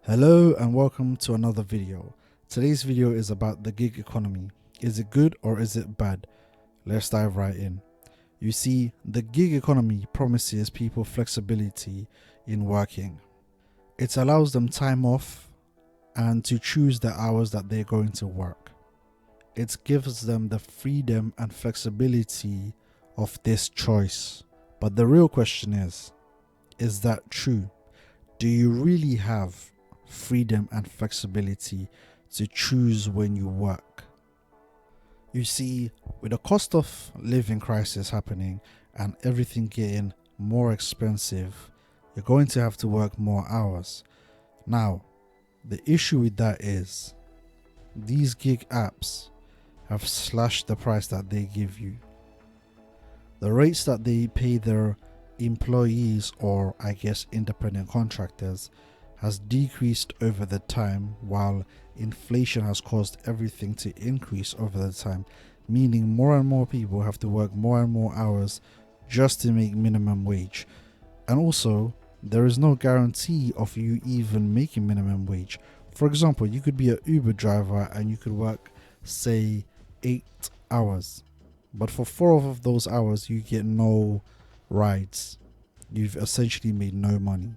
Hello and welcome to another video. Today's video is about the gig economy. Is it good or is it bad? Let's dive right in. You see, the gig economy promises people flexibility in working. It allows them time off and to choose the hours that they're going to work. It gives them the freedom and flexibility of this choice. But the real question is that true? Do you really have freedom and flexibility to choose when you work? You see, with the cost of living crisis happening and everything getting more expensive, you're going to have to work more hours. Now, the issue with that is these gig apps have slashed the price that they give you. The rates that they pay their employees, or I guess independent contractors, has decreased over the time, while inflation has caused everything to increase over the time, meaning more and more people have to work more and more hours just to make minimum wage. And also, there is no guarantee of you even making minimum wage. For example, you could be an Uber driver and you could work, say, 8 hours, but for 4 of those hours you get no rides. You've essentially made no money.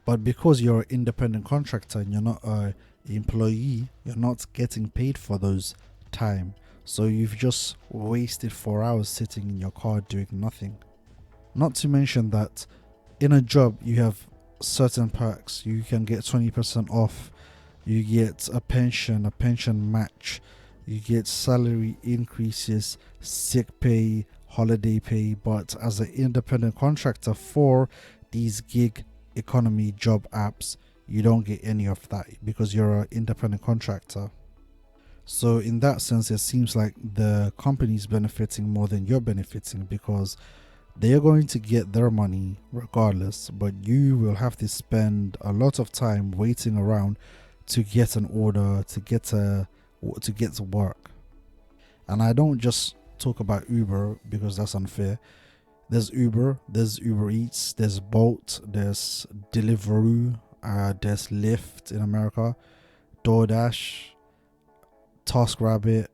But because you're an independent contractor and you're not an employee, you're not getting paid for those time. So you've just wasted 4 hours sitting in your car doing nothing. Not to mention that in a job you have certain perks. You can get 20% off. You get a pension match. You get salary increases, sick pay, holiday pay. But as an independent contractor for these gig economy job apps, you don't get any of that because you're an independent contractor. So in that sense, it seems like the company's benefiting more than you're benefiting, because they're going to get their money regardless, but you will have to spend a lot of time waiting around to get an order, to get to work. And I don't just talk about Uber because that's unfair. There's Uber, there's Uber Eats, there's Bolt, there's Deliveroo, there's Lyft in America, DoorDash, TaskRabbit,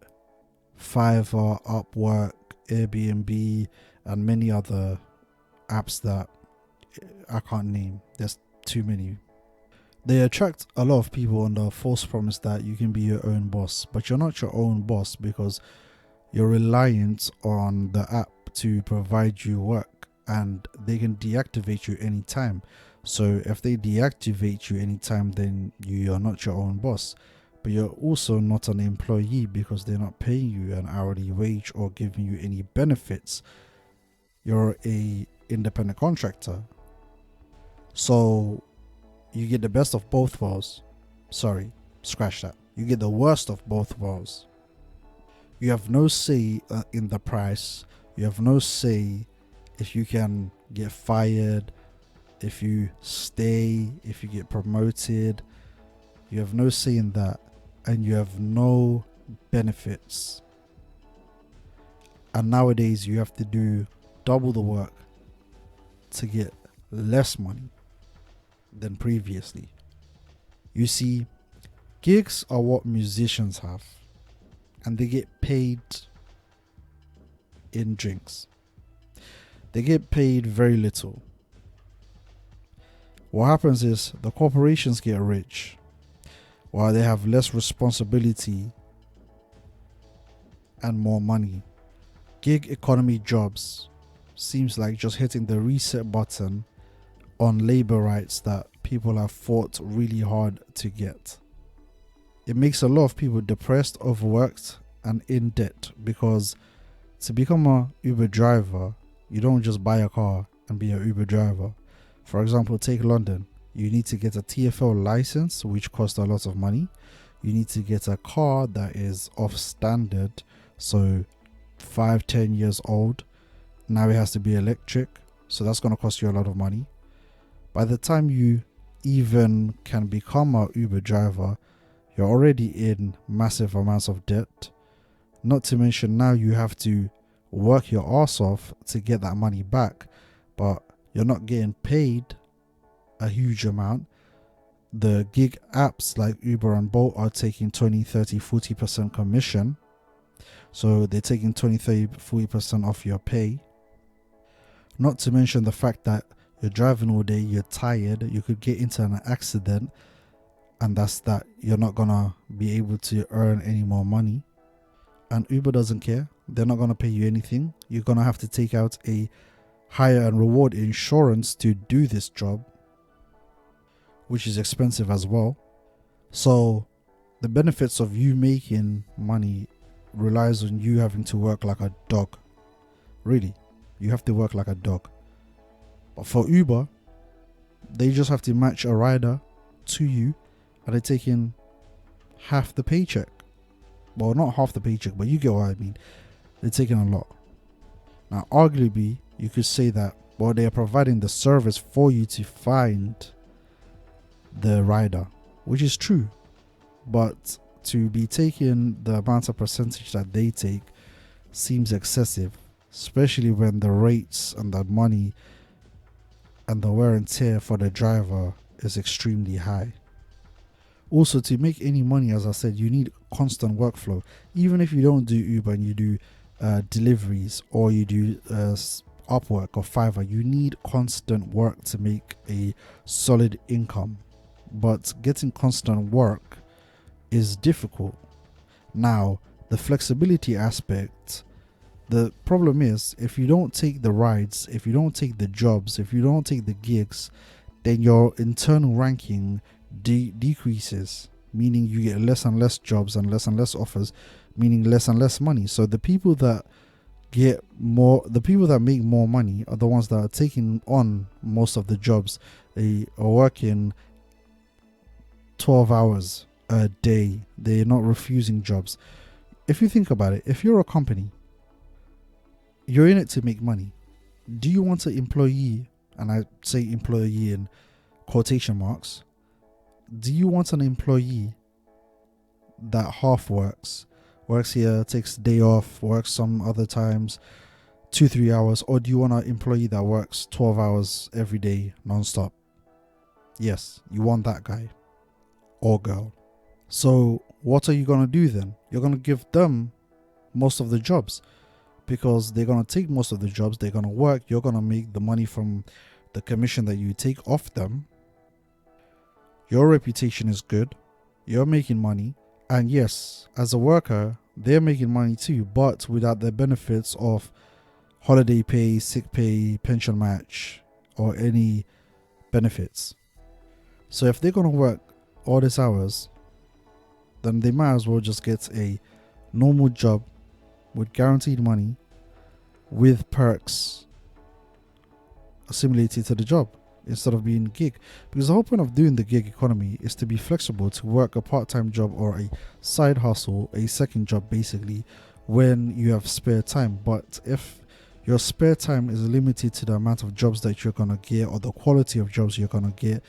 Fiverr, Upwork, Airbnb, and many other apps that I can't name. There's too many. They attract a lot of people on the false promise that you can be your own boss, but you're not your own boss because you're reliant on the app to provide you work, and they can deactivate you anytime. So if they deactivate you anytime, then you are not your own boss, but you're also not an employee because they're not paying you an hourly wage or giving you any benefits. You're a independent contractor. So you get the best of both worlds. Sorry, scratch that. You get the worst of both worlds. You have no say in the price. You have no say if you can get fired, if you stay, if you get promoted. You have no say in that, and you have no benefits. And nowadays you have to do double the work to get less money than previously. You see, gigs are what musicians have, and they get paid in drinks. They get paid very little. What happens is the corporations get rich while they have less responsibility and more money. Gig economy jobs seems like just hitting the reset button on labor rights that people have fought really hard to get. It makes a lot of people depressed, overworked, and in debt, because to become a Uber driver, you don't just buy a car and be an Uber driver. For example, take London. You need to get a TfL license, which costs a lot of money. You need to get a car that is off standard, so 5-10 years old. Now it has to be electric, so that's going to cost you a lot of money. By the time you even can become a Uber driver, you're already in massive amounts of debt. Not to mention now you have to work your ass off to get that money back, but you're not getting paid a huge amount. The gig apps like Uber and Bolt are taking 20, 30, 40% commission. So they're taking 20, 30, 40% off your pay. Not to mention the fact that you're driving all day, you're tired, you could get into an accident, and that's that. You're not gonna be able to earn any more money. And Uber doesn't care. They're not gonna pay you anything. You're gonna have to take out a hire and reward insurance to do this job, which is expensive as well. So the benefits of you making money relies on you having to work like a dog. Really, you have to work like a dog. But for Uber, they just have to match a rider to you, and they're taking half the paycheck. Well, not half the paycheck, but you get what I mean. They're taking a lot. Now, arguably, you could say that, well, they are providing the service for you to find the rider, which is true. But to be taking the amount of percentage that they take seems excessive, especially when the rates and the money and the wear and tear for the driver is extremely high. Also, to make any money, as I said, you need constant workflow. Even if you don't do Uber and you do deliveries, or you do Upwork or Fiverr, you need constant work to make a solid income. But getting constant work is difficult. Now, the flexibility aspect, the problem is, if you don't take the rides, if you don't take the jobs, if you don't take the gigs, then your internal ranking decreases, meaning you get less and less jobs and less offers, meaning less and less money. So the people that make more money are the ones that are taking on most of the jobs. They are working 12 hours a day. They're not refusing jobs. If you think about it, if you're a company, you're in it to make money. Do you want an employee, and I say employee in quotation marks, do you want an employee that half works here, takes a day off, works some other times, 2-3 hours, or do you want an employee that works 12 hours every day non-stop? Yes, you want that guy or girl. So what are you going to do then? You're going to give them most of the jobs, because they're going to take most of the jobs, they're going to work, you're going to make the money from the commission that you take off them. Your reputation is good, you're making money, and yes, as a worker, they're making money too, but without the benefits of holiday pay, sick pay, pension match, or any benefits. So if they're going to work all these hours, then they might as well just get a normal job with guaranteed money, with perks assimilated to the job, instead of being gig. Because the whole point of doing the gig economy is to be flexible, to work a part-time job or a side hustle, a second job basically, when you have spare time. But if your spare time is limited to the amount of jobs that you're gonna get, or the quality of jobs you're gonna get,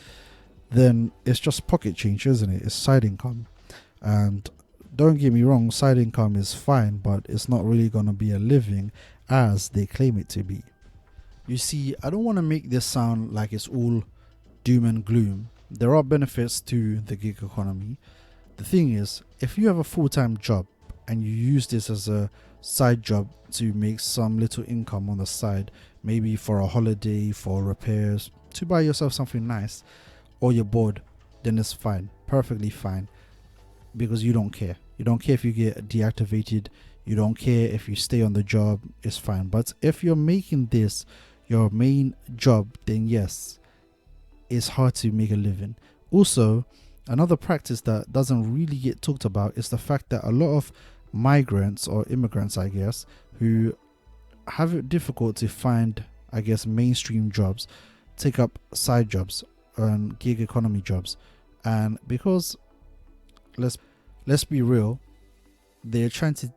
then it's just pocket change, isn't it? It's side income. And don't get me wrong, side income is fine, but it's not really gonna be a living as they claim it to be. You see, I don't want to make this sound like it's all doom and gloom. There are benefits to the gig economy. The thing is, if you have a full-time job and you use this as a side job to make some little income on the side, maybe for a holiday, for repairs, to buy yourself something nice, or you're bored, then it's fine, perfectly fine, because you don't care. You don't care if you get deactivated, you don't care if you stay on the job, it's fine. But if you're making this your main job, then yes, it's hard to make a living. Also, another practice that doesn't really get talked about is the fact that a lot of migrants, or immigrants I guess, who have it difficult to find, I guess, mainstream jobs, take up side jobs and gig economy jobs. And because, let's be real, they're trying to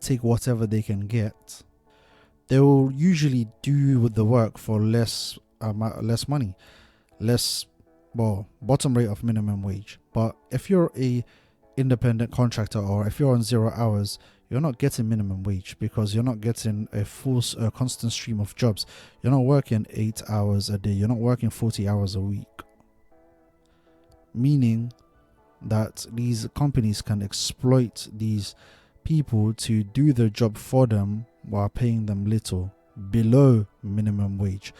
take whatever they can get, they will usually do with the work for less money, bottom rate of minimum wage. But if you're a independent contractor, or if you're on 0 hours, you're not getting minimum wage, because you're not getting a full constant stream of jobs. You're not working 8 hours a day, you're not working 40 hours a week. meaning that these companies can exploit these people to do their job for them while paying them little, below minimum wage,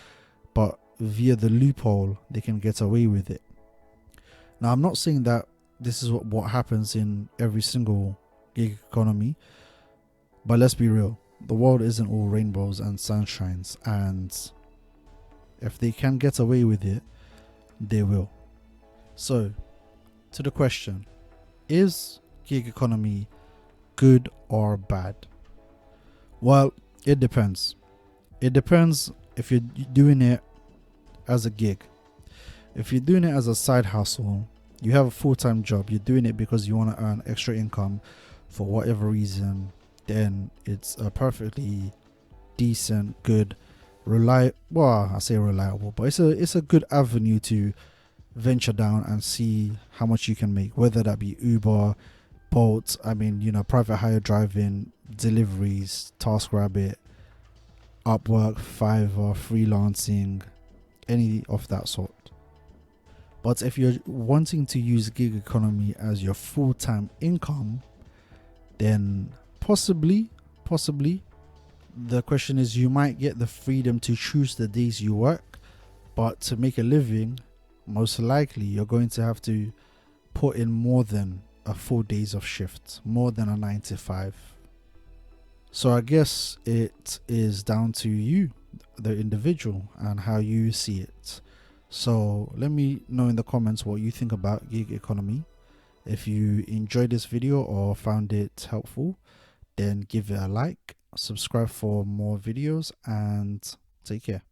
but via the loophole they can get away with it. Now, I'm not saying that this is what happens in every single gig economy, but let's be real, the world isn't all rainbows and sunshines, and if they can get away with it, they will. So, to the question, is gig economy good or bad? Well, it depends. It depends if you're doing it as a gig. If you're doing it as a side hustle, you have a full-time job, you're doing it because you want to earn extra income for whatever reason, then it's a perfectly decent, good, I say reliable, but it's a good avenue to venture down and see how much you can make, whether that be Uber, Bolt, private hire driving, deliveries, TaskRabbit, Upwork, Fiverr, freelancing, any of that sort. But if you're wanting to use gig economy as your full-time income, then possibly, the question is, you might get the freedom to choose the days you work, but to make a living, most likely you're going to have to put in more than a 4 days of shift, more than a 9 to 5. So I guess it is down to you, the individual, and how you see it. So let me know in the comments what you think about gig economy. If you enjoyed this video or found it helpful, then give it a like, subscribe for more videos, and take care.